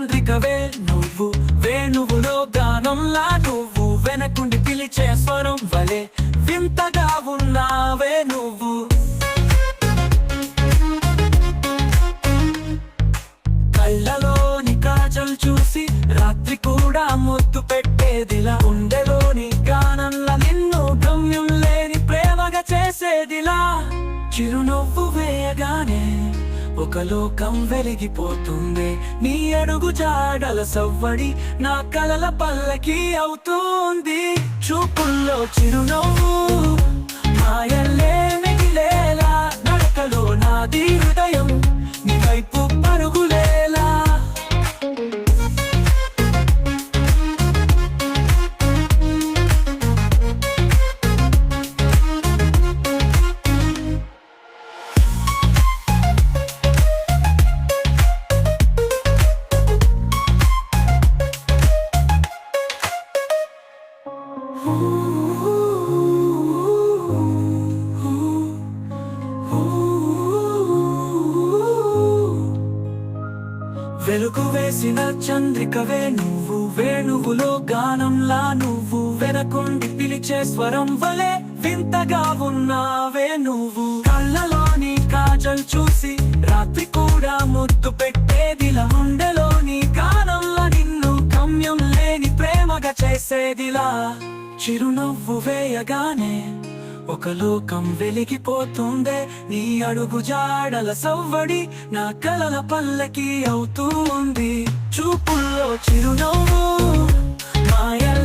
చంద్రికవే నువ్వు, వేణువులో గానంలా నువ్వు, వెనకుండి పిలిచే స్వరం వలె వింతగా ఉన్నావే నువ్వు. కళ్ళలోని కాజల్ చూసి రాత్రి కూడా ముద్దు పెట్టేదిలా, గుండెలోని గానంలా నిన్ను గమ్యం లేని ప్రేమగా చేసేదిలా. చిరునవ్వు వేయగానే ఒక లోకం వెలిగిపోతుంది, నీ అడుగు జాడల సవ్వడి నా కలల పల్లకి అవుతుంది. చూపుల్లో చిరునవ్వు మాయలే మిగిలేలా, నడకలో నాది హృదయం నీ వైపు పరుగులేలా. వెలుగు వేసిన చంద్రికవే నువ్వు, వేణువులో గానంలా నువ్వు, వెనకుండి పిలిచే స్వరం వలె వింతగా ఉన్నావే నువ్వు. కళ్ళలోని కాజల్ చూసి రాత్రి కూడా ముద్దు పెట్టేదిలా, గుండెలోని గానంలా నిన్ను గమ్యం లేని ప్రేమగా చేసేదిలా. చిరునవ్వు వేయగానే ఒక లోకం వెలిగిపోతుందే, నీ అడుగు జాడల సవ్వడి నా కలల పల్లకి అవుతుంది. చూపుల్లో చిరునవ్వు మాయల